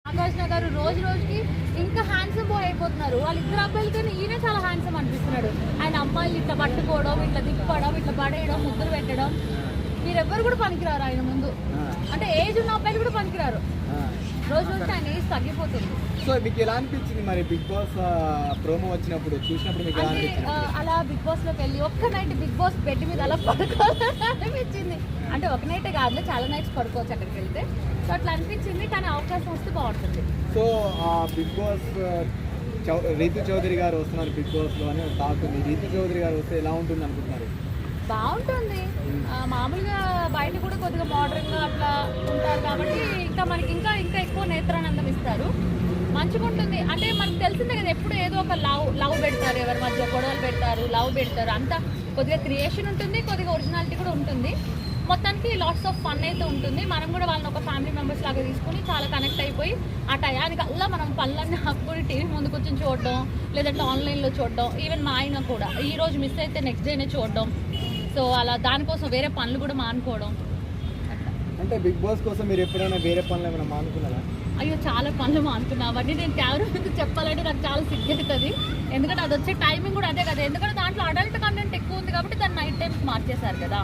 నాగార్జున గారు రోజు రోజుకి ఇంకా హ్యాండ్సమ్ బాయ్ అయిపోతున్నారు. వాళ్ళ ఇద్దరు అబ్బాయిలు కానీ ఈయన చాలా హ్యాండ్సమ్ అనిపిస్తున్నాడు. ఆయన అమ్మాయిలు ఇట్లా పట్టుకోవడం, ఇట్లా తిప్పడం, ఇట్లా పడేయడం, ముద్దులు పెట్టడం, మీరెవ్వరు కూడా పనికిరారు ఆయన ముందు. అంటే ఏజ్ ఉన్న అబ్బాయిలు కూడా పనికిరారు. రోజు రోజుకి ఆయన ఏజ్ తగ్గిపోతుంది. సో మీకు ఎలా అనిపించింది మరి బిగ్ బాస్ ప్రోమో వచ్చినప్పుడు చూసినప్పుడు మీకు ఎలా అనిపించింది? అలా బిగ్ బాస్ లోకి వెళ్ళి ఒక్క నైట్ బిగ్ బాస్ బెడ్ మీద అలా పడుకోవాలని అనిపించింది. అంటే ఒక నైటే కాదు, చాలా నైట్స్ పడుకోవచ్చు అక్కడికి వెళ్తే. సో అట్లా అనిపించింది, కానీ అవకాశం వస్తే బాగుంటుంది. So big Boss Rithu Chowdary garu వస్తున్నారు బిగ్ బాస్ లో అని టాక్ ఉంది. రీతు చౌదరి గారు వస్తే ఎలా ఉంటుంది అనుకుంటున్నారు? బాగుంటుంది. మామూలుగా బయట కూడా కొద్దిగా మోడర్న్ గా అట్లా ఉంటారు కాబట్టి ఇంకా మనకి ఇంకా ఇంకా ఎక్కువ నేత్రానందం ఇస్తారు. మంచిగా ఉంటుంది. అంటే మనకు తెలిసిందే కదా, ఎప్పుడు ఏదో ఒక లవ్ పెడతారు, ఎవరి మధ్య గొడవలు పెడతారు, లవ్ పెడతారు. అంతా కొద్దిగా క్రియేషన్ ఉంటుంది, కొద్దిగా ఒరిజినాలిటీ కూడా ఉంటుంది. మొత్తానికి లాట్స్ ఆఫ్ ఫన్ అయితే ఉంటుంది. మనం కూడా వాళ్ళని ఒక ఫ్యామిలీ మెంబర్స్ లాగా తీసుకుని చాలా కనెక్ట్ అయిపోయి ఆ టయానికి అలా మనం పళ్ళన్నీ హక్కుని టీవీ ముందు కూర్చొని చూడడం, లేదంటే ఆన్లైన్లో చూడడం. ఈవెన్ మా ఆయన కూడా ఈ రోజు మిస్ అయితే నెక్స్ట్ డేనే చూడడం. సో అలా దానికోసం వేరే పనులు కూడా మానుకోవడం. అంటే బిగ్ బాస్ కోసం మీరు ఎప్పుడైనా వేరే పనులు ఏమైనా మానుకున్నారా? అయ్యో, చాలా పనులు మానుకున్నా. అవన్నీ నేను కెమెరా మీద చెప్పాలంటే నాకు చాలా సిగ్గవుతుంది. ఎందుకంటే అది వచ్చే టైమింగ్ కూడా అదే కదా. ఎందుకంటే దాంట్లో అడల్ట్ కంటెంట్ ఎక్కువ ఉంది కాబట్టి దాన్ని నైట్ టైమ్కి మార్చేశారు కదా.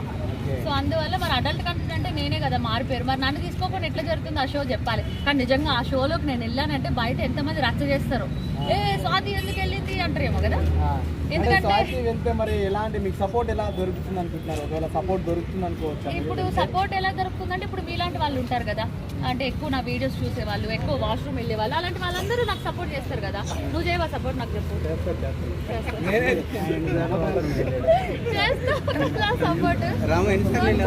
సో అందువల్ల మరి అడల్ట్ కంటెంట్ అంటే నేనే కదా మారిపోయారు. మరి నన్ను తీసుకోకుండా ఎట్లా జరుగుతుంది ఆ షో చెప్పాలి. కానీ నిజంగా ఆ షోలోకి నేను వెళ్ళానంటే బయట ఎంతమంది రచ్చ చేస్తారు. స్వాతి ఎందుకు వెళ్ళింది అంటారేమో కదా. ఎందుకంటే మరి ఎలాంటి మీకు సపోర్ట్ ఎలా దొరుకుతుంది అనుకుంటున్నారు? ఒకవేళ సపోర్ట్ దొరుకుతుంది అనుకోవచ్చు. ఇప్పుడు సపోర్ట్ ఎలా దొరుకుతుందంటే ఇప్పుడు మీలాంటి వాళ్ళు ఉంటారు కదా, అంటే ఎక్కువ నా వీడియోస్ చూసేవాళ్ళు, ఎక్కువ వాష్రూమ్ వెళ్ళే వాళ్ళు, అలాంటి వాళ్ళందరూ నాకు సపోర్ట్ చేస్తారు కదా. నువ్వు చేయవా సపోర్ట్? నాకు చెప్పు. సపోర్ట్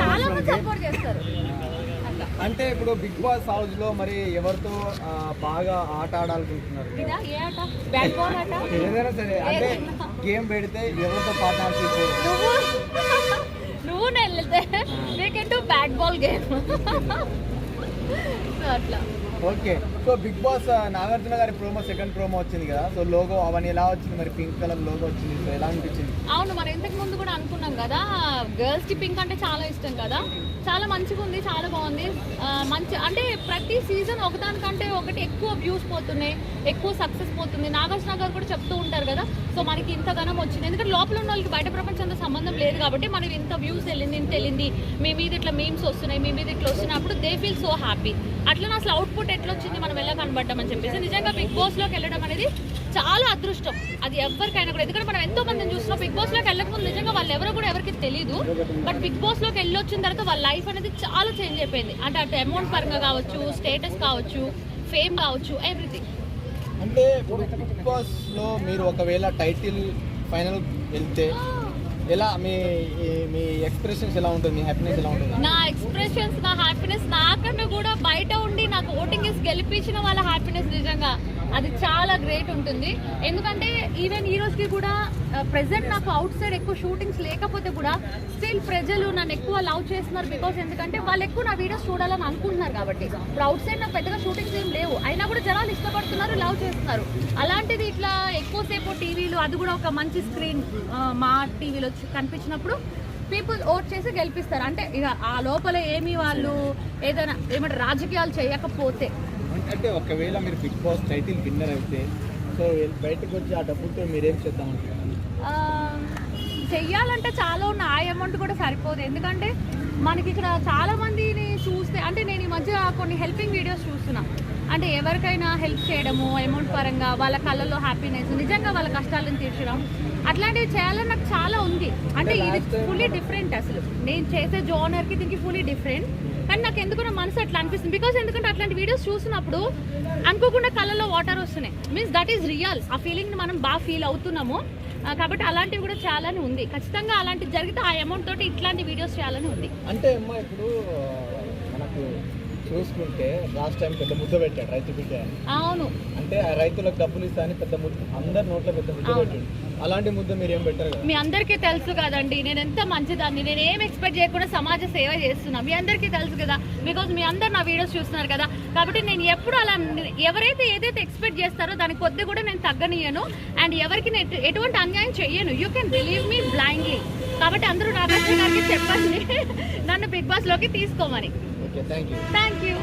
చాలా మంది సపోర్ట్ చేస్తారు. అంటే ఇప్పుడు బిగ్ బాస్ హౌస్ లో మరి ఎవరితో బాగా ఆట ఆడాలనుకుంటున్నారు? ఏ ఆట? బ్యాట్ బాల్ ఆట? ఏదైనా సరే, అంటే గేమ్ పెడితే ఎవరితో పార్ట్నర్షిప్? నువ్వు నేను వెళ్తే we can do bat ball game. అట్లా. Okay. So big boss Nagarjuna గారి ప్రోమో సెకండ్ ప్రోమో వచ్చింది కదా. సో లోగో అవన్నీ ఎలా వచ్చింది? మరి పింక్ కలర్ లోగో వచ్చింది. సో ఎలా అనిపించింది? అవును, మరి ఇంతకు ముందు కూడా అనుకున్నాం కదా, గర్ల్స్ కి పింక్ అంటే చాలా ఇష్టం కదా. చాలా మంచిగా ఉంది, చాలా బాగుంది. మంచి అంటే ప్రతి సీజన్ ఒకదానికంటే ఒకటి ఎక్కువ వ్యూస్ పోతున్నాయి, ఎక్కువ సక్సెస్ పోతుంది. నాగార్జున గారు కూడా చెప్తూ ఉంటారు కదా. సో మనకి ఇంత ఘనం వచ్చింది, ఎందుకంటే లోపల ఉన్న వాళ్ళకి బయట ప్రపంచంతో సంబంధం లేదు కాబట్టి మనకి ఇంత వ్యూస్ వెళ్ళింది, ఇంత వెళ్ళింది, మీ మీద ఇట్లా మీమ్స్ వస్తున్నాయి, మీ మీద ఇట్లా వస్తున్నప్పుడు దే ఫీల్ సో హ్యాపీ. అట్లా అసలు అవుట్పుట్ ఎట్లా వచ్చింది, మనం ఎలా కనబడ్డామని చెప్పేసి. నిజంగా బిగ్ బాస్ లోకి వెళ్ళడం అనేది చాలా అదృష్టం, అది ఎవరికైనా కూడా. ఎందుకంటే మనం ఎంతో మందిని చూస్తున్నాం బిగ్ బాస్ లోకి వెళ్ళకముందు నిజంగా వాళ్ళు ఎవరో కూడా ఎవరికి తెలియదు. బట్ బిగ్ బాస్ లోకి వెళ్ళొచ్చిన తర్వాత వాళ్ళ లైఫ్ అనేది చాలా చేంజ్ అయిపోయింది. అంటే అటు అమౌంట్ పరంగా కావచ్చు, స్టేటస్ కావచ్చు, ఫేమ్ కావచ్చు, ఎవ్రీథింగ్. అంటే బిగ్ బాస్ లో మీరు ఒకవేళ టైటిల్ ఫైనల్ వెళ్తే ఎలా మీ ఎక్స్ప్రెషన్స్ ఎలా ఉంటుంది? మీ హ్యాపీనెస్ ఎలా ఉంటుంది? నా ఎక్స్ప్రెషన్స్, నా హ్యాపీనెస్ నాకన్నా కూడా బయట ఉండి నాకు ఓటింగ్ వేసి గెలిపించిన వాళ్ళ హ్యాపీనెస్ నిజంగా అది చాలా గ్రేట్ ఉంటుంది. ఎందుకంటే ఈవెన్ ఈ రోజుకి కూడా ప్రెసెంట్ నాకు అవుట్ సైడ్ ఎక్కువ షూటింగ్స్ లేకపోతే కూడా స్టిల్ ప్రజలు నన్ను ఎక్కువ లవ్ చేస్తున్నారు. బికాస్ ఎందుకంటే వాళ్ళు ఎక్కువ నా వీడియోస్ చూడాలని అనుకుంటున్నారు కాబట్టి. ఇప్పుడు అవుట్ సైడ్ నాకు పెద్దగా షూటింగ్స్ ఏం లేవు, అయినా కూడా జనాలు ఇష్టపడుతున్నారు, లవ్ చేస్తున్నారు. అలాంటిది ఇట్లా ఎక్కువసేపు టీవీలో, అది కూడా ఒక మంచి స్క్రీన్ మా టీవీలో కనిపించినప్పుడు పీపుల్ ఓట్ చేసి గెలిపిస్తారు. అంటే ఇక ఆ లోపల ఏమి వాళ్ళు ఏదైనా ఏమంటే రాజకీయాలు చేయకపోతే. అంటే ఒకవేళ మీరు బిగ్ బాస్ టైటిల్ విన్నర్ అయితే సో బయటకు వచ్చి ఆ డబ్బుతో మీరేం చేద్దామంటారు? చెయ్యాలంటే చాలా ఉన్న ఆ అమౌంట్ కూడా సరిపోదు. ఎందుకంటే మనకి ఇక్కడ చాలా మందిని చూస్తే, అంటే నేను ఈ మధ్య కొన్ని హెల్పింగ్ వీడియోస్ చూస్తున్నా. అంటే ఎవరికైనా హెల్ప్ చేయడము అమౌంట్ పరంగా, వాళ్ళ కళ్ళల్లో హ్యాపీనెస్, నిజంగా వాళ్ళ కష్టాలను తీర్చడం, అట్లాంటివి చేయాలని నాకు చాలా ఉంది. అంటే ఇది ఫుల్లీ డిఫరెంట్, అసలు నేను చేసే జోనర్కి దీనికి ఫుల్లీ డిఫరెంట్. కానీ నాకు ఎందుకు నా మనసు అట్లా అనిపిస్తుంది. బికాస్ ఎందుకంటే అట్లాంటి వీడియోస్ చూసినప్పుడు అనుకోకుండా కళ్ళల్లో వాటర్ వస్తున్నాయి. Means that is real. ఆ ఫీలింగ్ని మనం బాగా ఫీల్ అవుతున్నాము. కాబట్టి అలాంటివి కూడా చాలానే ఉంది. ఖచ్చితంగా అలాంటివి జరిగితే ఆ అమౌంట్ తోటి ఇట్లాంటి వీడియోస్ చేయాలని ఉంది. అంటే అమ్మా ఇప్పుడు మనకు చూసుకుంటే లాస్ట్ టైం పెద్ద ముద్ద పెట్టాడు రైతు బిడ్డ. అవును, అంటే ఆ రైతులకు డబ్బులు ఇస్తా అని పెద్ద ముద్ద, అందరి నోట్లో పెద్ద ముద్ద పెట్టాడు. అలాంటి ముద్ద మీరు ఏం పెట్టారు? మీ అందరికీ తెలుసు కదండి నేను ఎంత మంచిదాన్ని, నేను ఏం ఎక్స్పెక్ట్ చేయకుండా సమాజ సేవ చేస్తున్నా. మీ అందరికీ తెలుసు కదా, బికాజ్ మీ అందరు నా వీడియోస్ చూస్తున్నారు కదా. కాబట్టి నేను ఎప్పుడు అలా ఎవరైతే ఏదైతే ఎక్స్పెక్ట్ చేస్తారో దానికి కొద్ది కూడా నేను తగ్గనియను. అండ్ ఎవరికి ఎటువంటి అన్యాయం చెయ్యను. You can believe me blindly. కాబట్టి అందరూ నాగార్జున గారికి చెప్పండి నన్ను బిగ్ బాస్ లోకి తీసుకోమని. Thank you. Thank you.